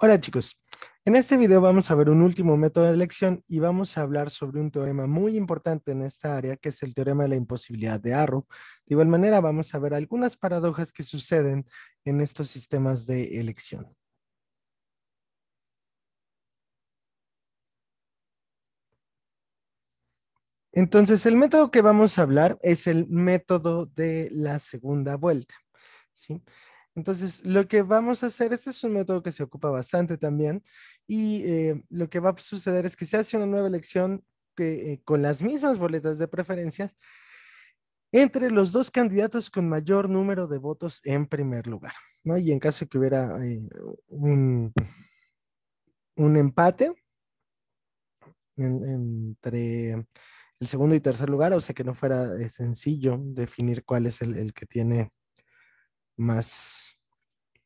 Hola chicos, en este video vamos a ver un último método de elección y vamos a hablar sobre un teorema muy importante en esta área que es el teorema de la imposibilidad de Arrow. De igual manera vamos a ver algunas paradojas que suceden en estos sistemas de elección. Entonces el método que vamos a hablar es el método de la segunda vuelta, ¿sí? Entonces, lo que vamos a hacer, este es un método que se ocupa bastante también, y lo que va a suceder es que se hace una nueva elección con las mismas boletas de preferencia entre los dos candidatos con mayor número de votos en primer lugar, ¿no? Y en caso que hubiera un, un empate entre el segundo y tercer lugar, o sea que no fuera sencillo definir cuál es el que tiene más,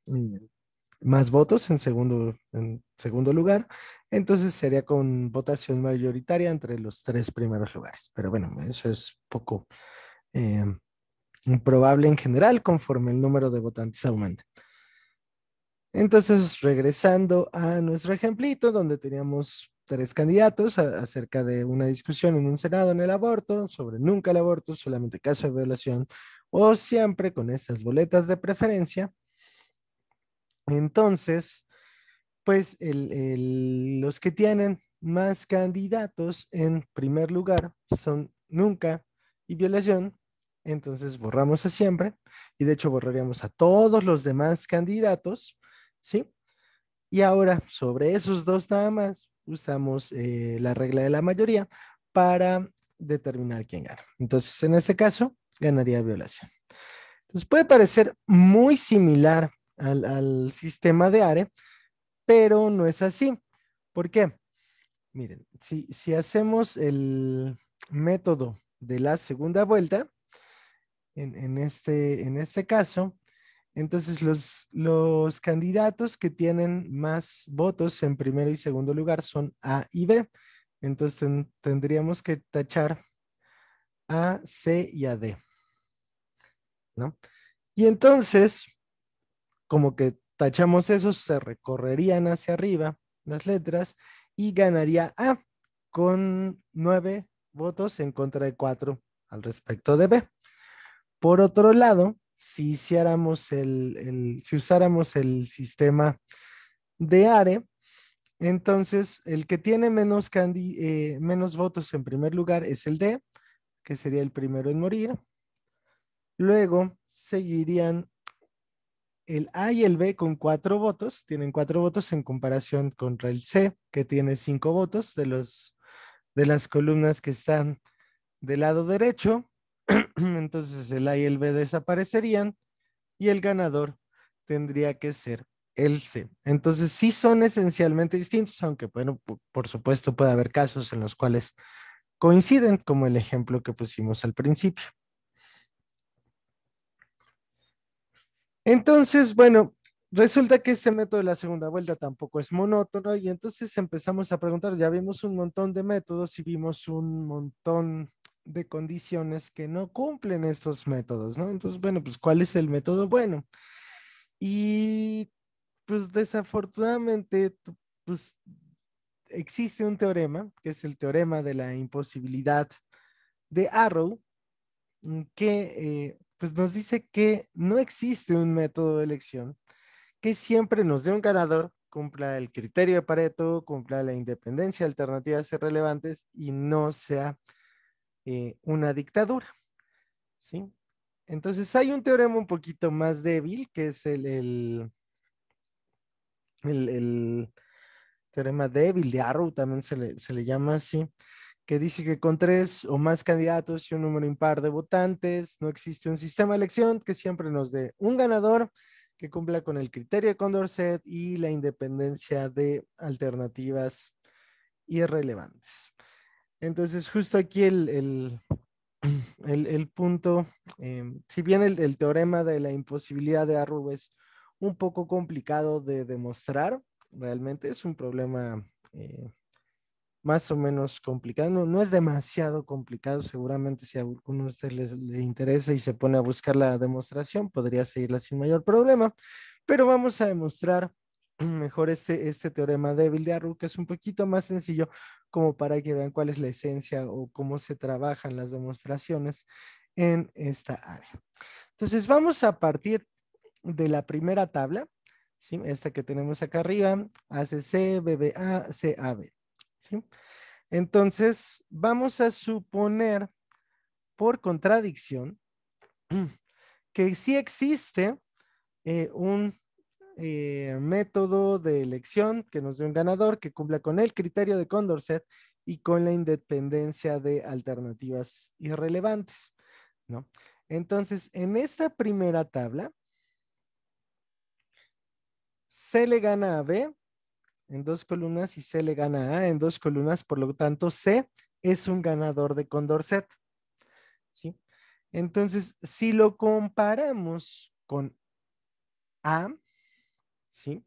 mm, más votos en segundo lugar, entonces sería con votación mayoritaria entre los tres primeros lugares. Pero bueno, eso es poco eh, improbable en general conforme el número de votantes aumenta. Entonces, regresando a nuestro ejemplito, donde teníamos tres candidatos acerca de una discusión en un senado en el aborto, sobre nunca el aborto, solamente caso de violación, o siempre con estas boletas de preferencia. Entonces, pues los que tienen más candidatos en primer lugar son nunca y violación. Entonces borramos a siempre y de hecho borraríamos a todos los demás candidatos, ¿sí? Y ahora sobre esos dos nada más usamos la regla de la mayoría para determinar quién gana. Entonces en este caso ganaría violación. Entonces puede parecer muy similar al sistema de ARE, pero no es así. ¿Por qué? Miren, si hacemos el método de la segunda vuelta, en este caso, entonces los candidatos que tienen más votos en primero y segundo lugar son A y B. Entonces tendríamos que tachar A, C y a D, ¿no? Y entonces, como que tachamos esos, se recorrerían hacia arriba las letras y ganaría A con 9 votos en contra de 4 al respecto de B. Por otro lado, si usáramos el sistema de ARE, entonces el que tiene menos votos en primer lugar es el D, que sería el primero en morir. Luego seguirían el A y el B con 4 votos, tienen 4 votos en comparación contra el C, que tiene 5 votos de las columnas que están del lado derecho. Entonces el A y el B desaparecerían y el ganador tendría que ser el C. Entonces sí son esencialmente distintos, aunque bueno, por supuesto puede haber casos en los cuales coinciden, como el ejemplo que pusimos al principio. Entonces, bueno, resulta que este método de la segunda vuelta tampoco es monótono y entonces empezamos a preguntar, ya vimos un montón de métodos y vimos un montón de condiciones que no cumplen estos métodos, ¿no? Entonces, bueno, pues ¿cuál es el método bueno? Y pues desafortunadamente, pues existe un teorema, que es el teorema de la imposibilidad de Arrow, que pues nos dice que no existe un método de elección que siempre nos dé un ganador, cumpla el criterio de Pareto, cumpla la independencia de alternativas irrelevantes y no sea una dictadura, ¿sí? Entonces hay un teorema un poquito más débil, que es el teorema débil de Arrow, también se le llama así, que dice que con tres o más candidatos y un número impar de votantes, no existe un sistema de elección que siempre nos dé un ganador que cumpla con el criterio de Condorcet y la independencia de alternativas irrelevantes. Entonces, justo aquí el punto, si bien el teorema de la imposibilidad de Arrow es un poco complicado de demostrar, realmente es un problema más o menos complicado, no es demasiado complicado, seguramente si a alguno de ustedes le interesa y se pone a buscar la demostración, podría seguirla sin mayor problema, pero vamos a demostrar mejor este teorema débil de Arrow, que es un poquito más sencillo, como para que vean cuál es la esencia o cómo se trabajan las demostraciones en esta área. Entonces vamos a partir de la primera tabla, ¿sí? Esta que tenemos acá arriba, ACC, BBA, CAB, ¿sí? Entonces vamos a suponer por contradicción que sí existe un método de elección que nos dé un ganador que cumpla con el criterio de Condorcet y con la independencia de alternativas irrelevantes, ¿no? Entonces, en esta primera tabla, C le gana a B en dos columnas y C le gana a A en dos columnas, por lo tanto, C es un ganador de Condorcet, ¿sí? Entonces, si lo comparamos con A, ¿sí?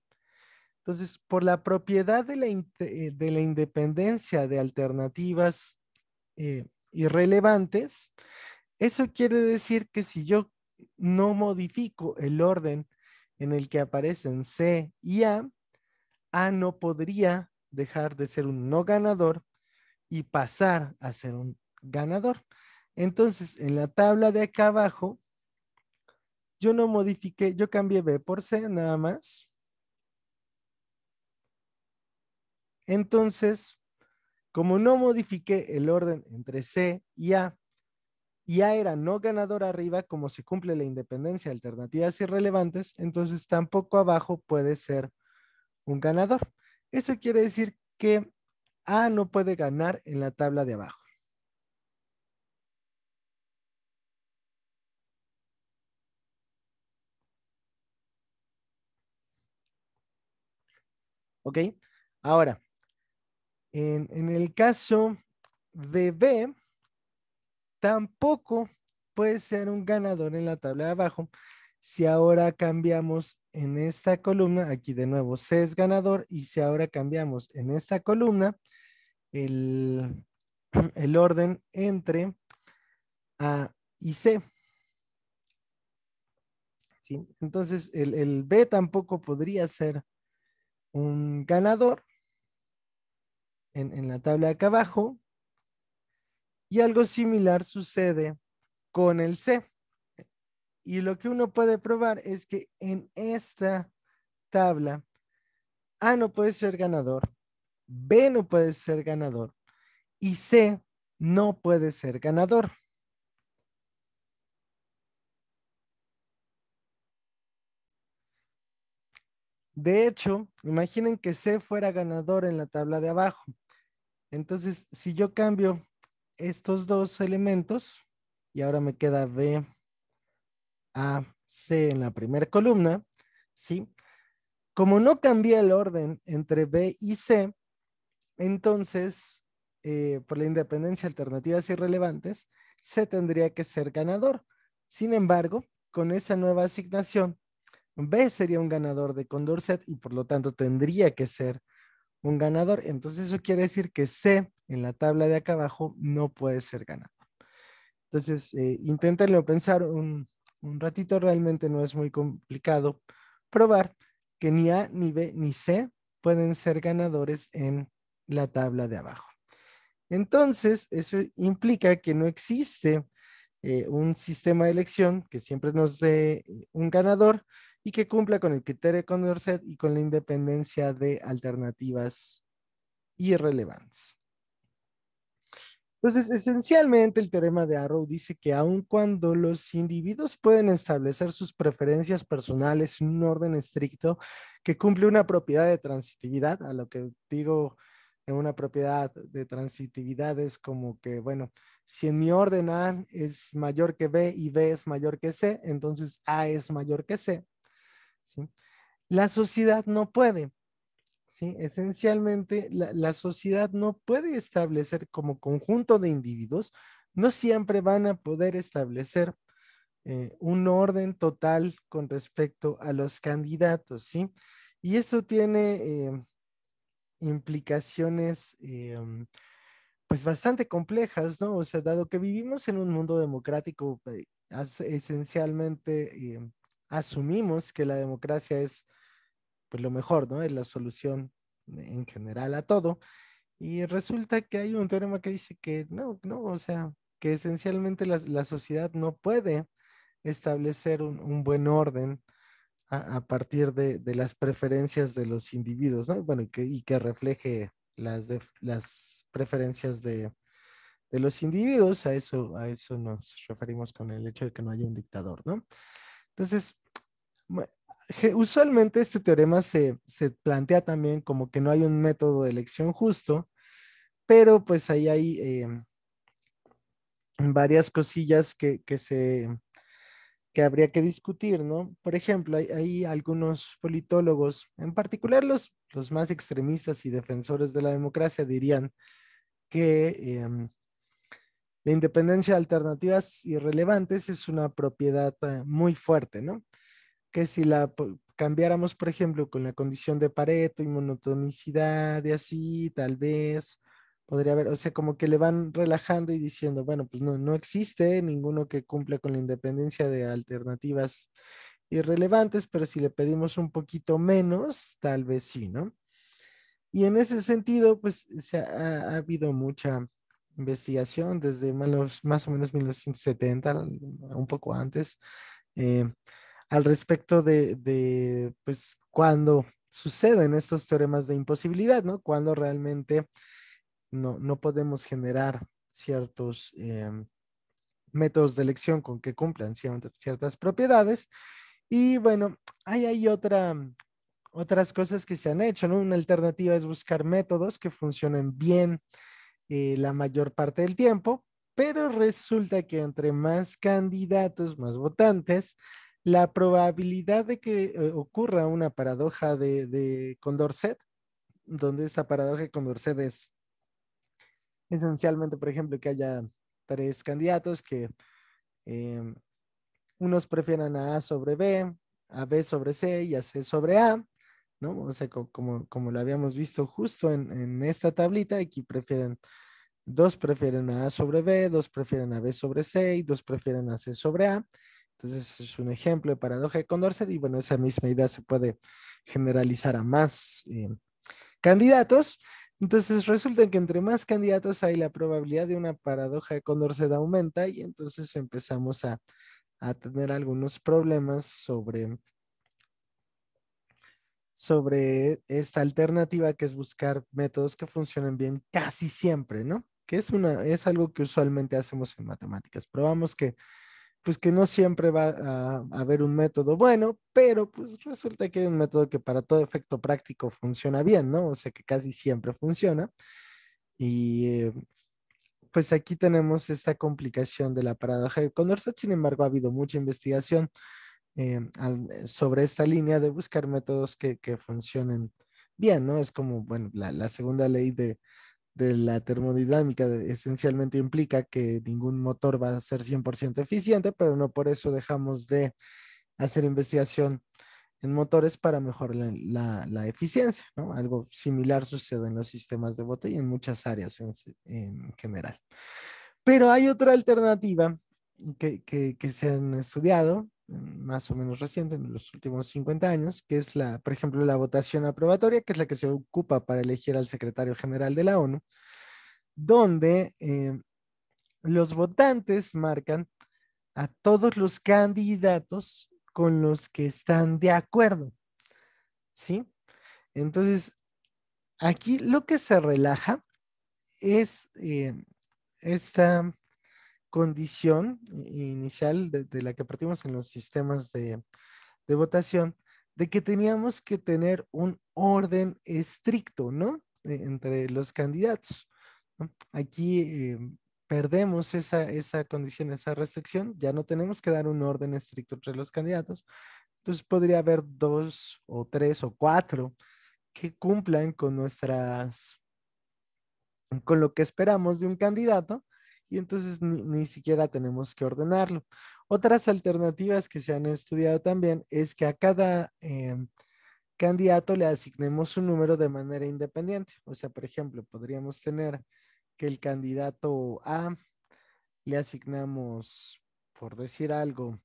Entonces, por la propiedad de la independencia de alternativas irrelevantes, eso quiere decir que si yo no modifico el orden en el que aparecen C y A no podría dejar de ser un no ganador y pasar a ser un ganador. Entonces, en la tabla de acá abajo, yo no modifiqué, yo cambié B por C nada más. Entonces, como no modifiqué el orden entre C y A era no ganador arriba, como se cumple la independencia de alternativas irrelevantes, entonces tampoco abajo puede ser un ganador. Eso quiere decir que A no puede ganar en la tabla de abajo. ¿Ok? Ahora, en el caso de B, tampoco puede ser un ganador en la tabla de abajo. Si ahora cambiamos en esta columna, aquí de nuevo C es ganador, y si ahora cambiamos en esta columna el, el orden entre A y C, ¿sí? Entonces el B tampoco podría ser un ganador en la tabla de acá abajo, y algo similar sucede con el C. Y lo que uno puede probar es que en esta tabla A no puede ser ganador, B no puede ser ganador y C no puede ser ganador. De hecho, imaginen que C fuera ganador en la tabla de abajo. Entonces, si yo cambio estos dos elementos y ahora me queda B, A, C en la primera columna, ¿sí? Como no cambia el orden entre B y C, entonces, por la independencia de alternativas irrelevantes, C tendría que ser ganador. Sin embargo, con esa nueva asignación, B sería un ganador de Condorcet y por lo tanto tendría que ser un ganador. Entonces eso quiere decir que C en la tabla de acá abajo no puede ser ganador. Entonces, inténtenlo pensar un ratito, realmente no es muy complicado probar que ni A, ni B, ni C pueden ser ganadores en la tabla de abajo. Entonces, eso implica que no existe un sistema de elección que siempre nos dé un ganador y que cumpla con el criterio de Condorcet y con la independencia de alternativas irrelevantes. Entonces, esencialmente el teorema de Arrow dice que aun cuando los individuos pueden establecer sus preferencias personales en un orden estricto que cumple una propiedad de transitividad, a lo que digo en una propiedad de transitividad es como que, bueno, si en mi orden A es mayor que B y B es mayor que C, entonces A es mayor que C, ¿sí? La sociedad no puede. ¿Sí? Esencialmente, la sociedad no puede establecer como conjunto de individuos, no siempre van a poder establecer un orden total con respecto a los candidatos, ¿sí? Y esto tiene implicaciones pues bastante complejas, ¿no? O sea, dado que vivimos en un mundo democrático, esencialmente asumimos que la democracia es pues lo mejor, ¿no? Es la solución en general a todo. Y resulta que hay un teorema que dice que no, no, o sea, que esencialmente la sociedad no puede establecer un buen orden a partir de las preferencias de los individuos, ¿no? Bueno, y que refleje las preferencias de los individuos, a eso nos referimos con el hecho de que no haya un dictador, ¿no? Entonces, usualmente este teorema se plantea también como que no hay un método de elección justo, pero pues ahí hay varias cosillas que habría que discutir, ¿no? Por ejemplo, hay algunos politólogos, en particular los más extremistas y defensores de la democracia, dirían que la independencia de alternativas irrelevantes es una propiedad muy fuerte, ¿no? Que si cambiáramos, por ejemplo, con la condición de Pareto y monotonicidad y así, tal vez podría haber, o sea, como que le van relajando y diciendo, bueno, pues no, no existe ninguno que cumpla con la independencia de alternativas irrelevantes, pero si le pedimos un poquito menos, tal vez sí, ¿no? Y en ese sentido, pues ha habido mucha investigación desde más o menos 1970, un poco antes, eh, al respecto pues, cuando suceden estos teoremas de imposibilidad, ¿no? Cuando realmente no podemos generar ciertos métodos de elección con que cumplan ciertas propiedades. Y bueno, hay otras cosas que se han hecho, ¿no? Una alternativa es buscar métodos que funcionen bien la mayor parte del tiempo, pero resulta que entre más candidatos, más votantes, la probabilidad de que ocurra una paradoja de Condorcet, donde esta paradoja de Condorcet es esencialmente, por ejemplo, que haya tres candidatos que eh, unos prefieran a sobre B, a B sobre C y a C sobre A, ¿no? O sea, como lo habíamos visto justo en esta tablita, aquí dos prefieren a sobre B, dos prefieren a B sobre C y dos prefieren a C sobre A. Entonces es un ejemplo de paradoja de Condorcet y bueno, esa misma idea se puede generalizar a más candidatos. Entonces resulta que entre más candidatos hay, la probabilidad de una paradoja de Condorcet aumenta y entonces empezamos a tener algunos problemas sobre esta alternativa que es buscar métodos que funcionen bien casi siempre, ¿no? Que es algo que usualmente hacemos en matemáticas. Probamos pues que no siempre va a haber un método bueno, pero pues resulta que hay un método que para todo efecto práctico funciona bien, ¿no? O sea que casi siempre funciona. Y pues aquí tenemos esta complicación de la paradoja de Condorcet. Sin embargo, ha habido mucha investigación sobre esta línea de buscar métodos que funcionen bien, ¿no? Es como, bueno, la segunda ley de la termodinámica esencialmente implica que ningún motor va a ser 100% eficiente, pero no por eso dejamos de hacer investigación en motores para mejorar la eficiencia, ¿no? Algo similar sucede en los sistemas de bote y en muchas áreas en general. Pero hay otra alternativa que se han estudiado, más o menos reciente, en los últimos 50 años, que es por ejemplo, la votación aprobatoria, que es la que se ocupa para elegir al secretario general de la ONU, donde los votantes marcan a todos los candidatos con los que están de acuerdo, ¿sí? Entonces, aquí lo que se relaja es esta condición inicial de la que partimos en los sistemas de votación, de que teníamos que tener un orden estricto, ¿no? Entre los candidatos, ¿no? Aquí perdemos esa condición, esa restricción, ya no tenemos que dar un orden estricto entre los candidatos, entonces podría haber dos o tres o cuatro que cumplan con lo que esperamos de un candidato y entonces ni siquiera tenemos que ordenarlo. Otras alternativas que se han estudiado también es que a cada candidato le asignemos un número de manera independiente. O sea, por ejemplo, podríamos tener que el candidato A le asignamos, por decir algo,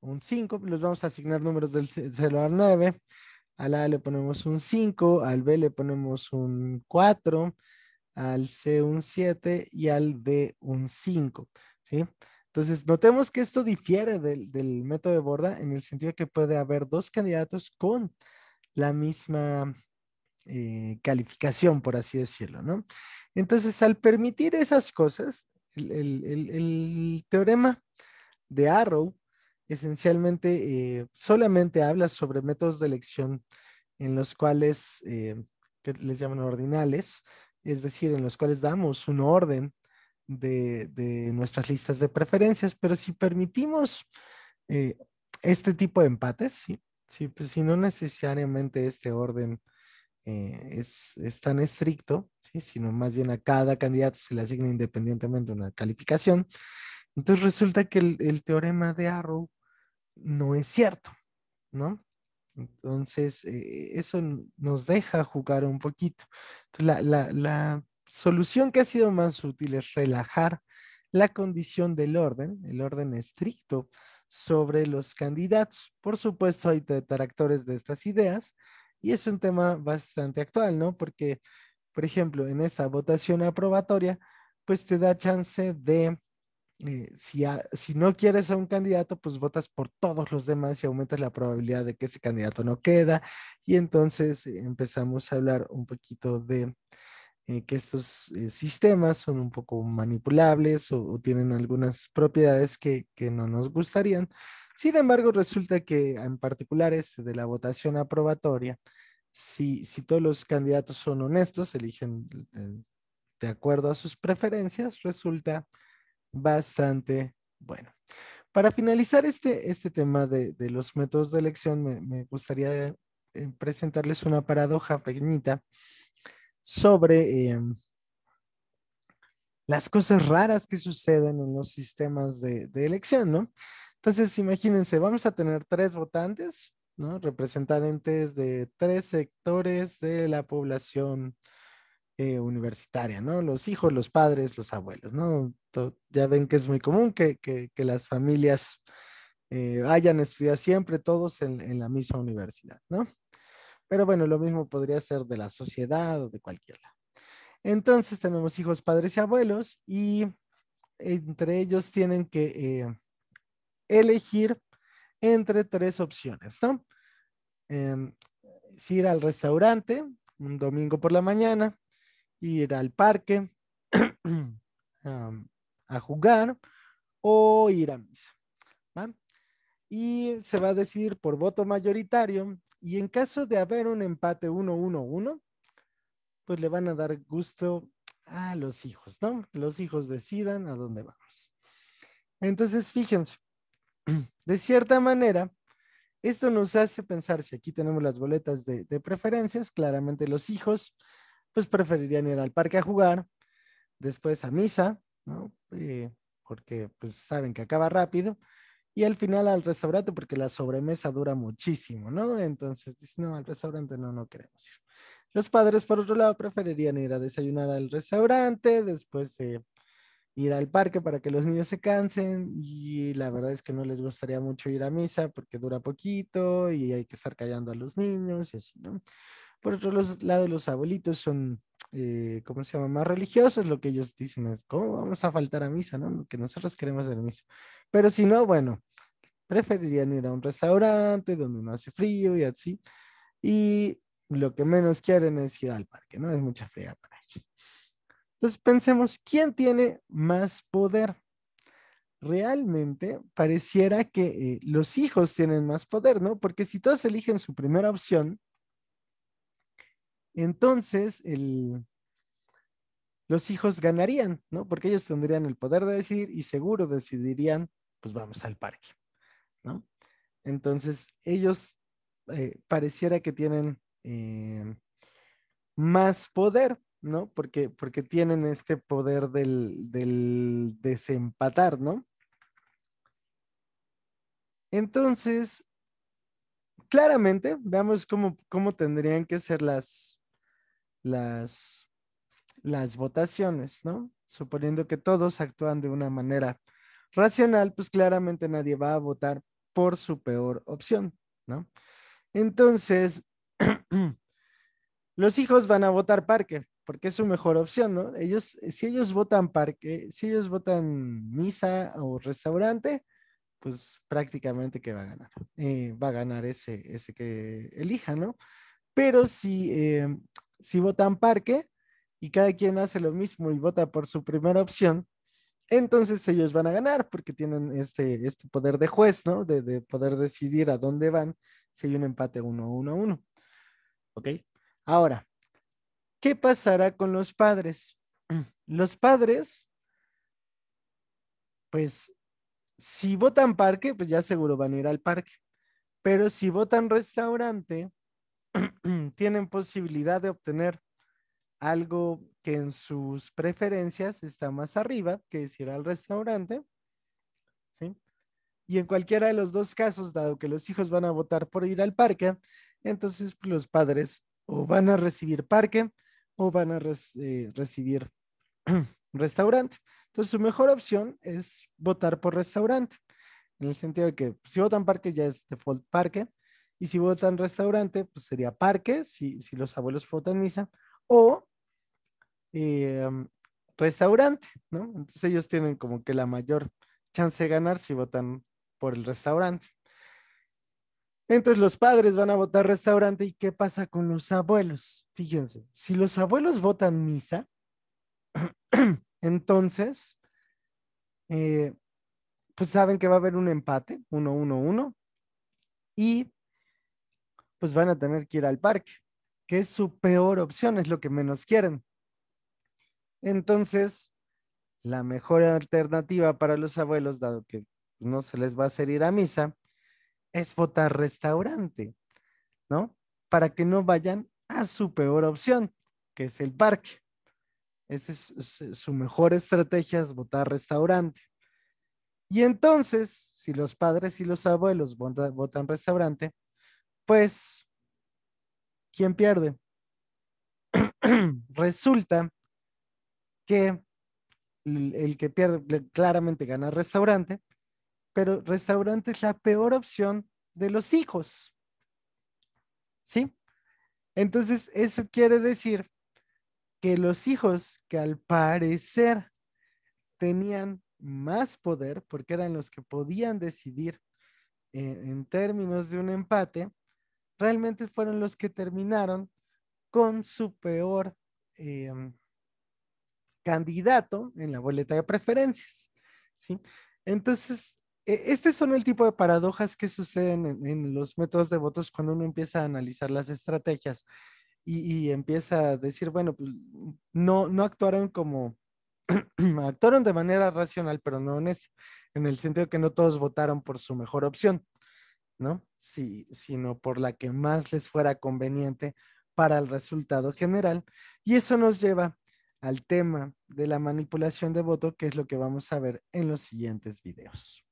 un 5, los vamos a asignar números del 0 al 9. al A le ponemos un 5, al B le ponemos un 4, al C un 7 y al D un 5, ¿sí? Entonces, notemos que esto difiere del método de Borda en el sentido de que puede haber dos candidatos con la misma calificación, por así decirlo, ¿no? Entonces, al permitir esas cosas, el teorema de Arrow esencialmente solamente habla sobre métodos de elección en los cuales, que les llaman ordinales, es decir, en los cuales damos un orden de nuestras listas de preferencias, pero si permitimos eh, este tipo de empates, ¿sí? Sí, pues, si no necesariamente este orden es tan estricto, ¿sí? Sino más bien a cada candidato se le asigna independientemente una calificación, entonces resulta que el teorema de Arrow no es cierto, ¿no? Entonces, eso nos deja jugar un poquito. Entonces, la solución que ha sido más útil es relajar la condición del orden, el orden estricto sobre los candidatos. Por supuesto, hay detractores de estas ideas y es un tema bastante actual, ¿no? Porque, por ejemplo, en esta votación aprobatoria, pues te da chance de si no quieres a un candidato, pues votas por todos los demás y aumentas la probabilidad de que ese candidato no queda. Y entonces empezamos a hablar un poquito de que estos sistemas son un poco manipulables o tienen algunas propiedades que no nos gustarían. Sin embargo, resulta que en particular este de la votación aprobatoria, si todos los candidatos son honestos, eligen de acuerdo a sus preferencias, resulta bastante bueno. Para finalizar este tema de los métodos de elección, me gustaría presentarles una paradoja pequeñita sobre las cosas raras que suceden en los sistemas de elección, ¿no? Entonces, imagínense, vamos a tener tres votantes, ¿no? Representantes de tres sectores de la población universitaria, ¿no? Los hijos, los padres, los abuelos, ¿no? Ya ven que es muy común que las familias hayan estudiado siempre todos en la misma universidad, ¿no? Pero bueno, lo mismo podría ser de la sociedad o de cualquier lado. Entonces tenemos hijos, padres y abuelos y entre ellos tienen que elegir entre tres opciones, ¿no? Em, si ir al restaurante un domingo por la mañana, ir al parque um, a jugar o ir a misa, ¿va? Y se va a decidir por voto mayoritario y en caso de haber un empate 1-1-1, pues le van a dar gusto a los hijos, ¿no? Los hijos decidan a dónde vamos. Entonces, fíjense, de cierta manera, esto nos hace pensar, si aquí tenemos las boletas de preferencias, claramente los hijos, pues preferirían ir al parque a jugar, después a misa, ¿no? Porque pues saben que acaba rápido, y al final al restaurante porque la sobremesa dura muchísimo, ¿no? Entonces, no, al restaurante no queremos ir. Los padres, por otro lado, preferirían ir a desayunar al restaurante, después ir al parque para que los niños se cansen y la verdad es que no les gustaría mucho ir a misa porque dura poquito y hay que estar callando a los niños y así, ¿no? Por otro lado, los abuelitos son, ¿cómo se llama? Más religiosos, lo que ellos dicen es, ¿cómo vamos a faltar a misa, no? Lo que nosotros queremos hacer misa. Pero si no, bueno, preferirían ir a un restaurante donde no hace frío y así. Y lo que menos quieren es ir al parque, ¿no? Es mucha fría para ellos. Entonces pensemos, ¿quién tiene más poder? Realmente pareciera que los hijos tienen más poder, ¿no? Porque si todos eligen su primera opción, entonces los hijos ganarían, ¿no? Porque ellos tendrían el poder de decidir y seguro decidirían, pues vamos al parque, ¿no? Entonces ellos pareciera que tienen más poder, ¿no? Porque tienen este poder del desempatar, ¿no? Entonces, claramente, veamos cómo tendrían que ser las, las votaciones, ¿no? Suponiendo que todos actúan de una manera racional, pues claramente nadie va a votar por su peor opción, ¿no? Entonces, Los hijos van a votar parque, porque es su mejor opción, ¿no? Si ellos votan parque, si ellos votan misa o restaurante, pues prácticamente que va a ganar. Va a ganar ese que elija, ¿no? Pero si votan parque y cada quien hace lo mismo y vota por su primera opción, entonces ellos van a ganar porque tienen este poder de juez, ¿no? De poder decidir a dónde van si hay un empate 1-1-1. ¿Ok? Ahora, ¿qué pasará con los padres? Los padres, pues, si votan parque, pues ya seguro van a ir al parque. Pero si votan restaurante, tienen posibilidad de obtener algo que en sus preferencias está más arriba, que es ir al restaurante, ¿sí? Y en cualquiera de los dos casos, dado que los hijos van a votar por ir al parque, entonces pues, los padres o van a recibir parque o van a recibir restaurante. Entonces, su mejor opción es votar por restaurante, en el sentido de que si votan parque ya es default parque, y si votan restaurante, pues sería parque, si los abuelos votan misa, o eh, restaurante, ¿no? Entonces ellos tienen como que la mayor chance de ganar si votan por el restaurante. Entonces los padres van a votar restaurante y ¿qué pasa con los abuelos? Fíjense, si los abuelos votan misa, entonces, eh, pues saben que va a haber un empate, 1-1-1, y pues van a tener que ir al parque, que es su peor opción, es lo que menos quieren. Entonces, la mejor alternativa para los abuelos, dado que no se les va a hacer ir a misa, es votar restaurante, ¿no? Para que no vayan a su peor opción, que es el parque. Esa es su mejor estrategia, es votar restaurante. Y entonces, si los padres y los abuelos votan restaurante, pues, ¿quién pierde? Resulta que el que pierde claramente gana restaurante, pero restaurante es la peor opción de los hijos, ¿sí? Entonces, eso quiere decir que los hijos que al parecer tenían más poder, porque eran los que podían decidir en términos de un empate, realmente fueron los que terminaron con su peor eh, candidato en la boleta de preferencias, ¿sí? Entonces, este son el tipo de paradojas que suceden en los métodos de votos cuando uno empieza a analizar las estrategias y empieza a decir, bueno, pues no actuaron como, actuaron de manera racional, pero no honesta, en el sentido que no todos votaron por su mejor opción, ¿no? Sí, sino por la que más les fuera conveniente para el resultado general. Y eso nos lleva al tema de la manipulación de voto, que es lo que vamos a ver en los siguientes videos.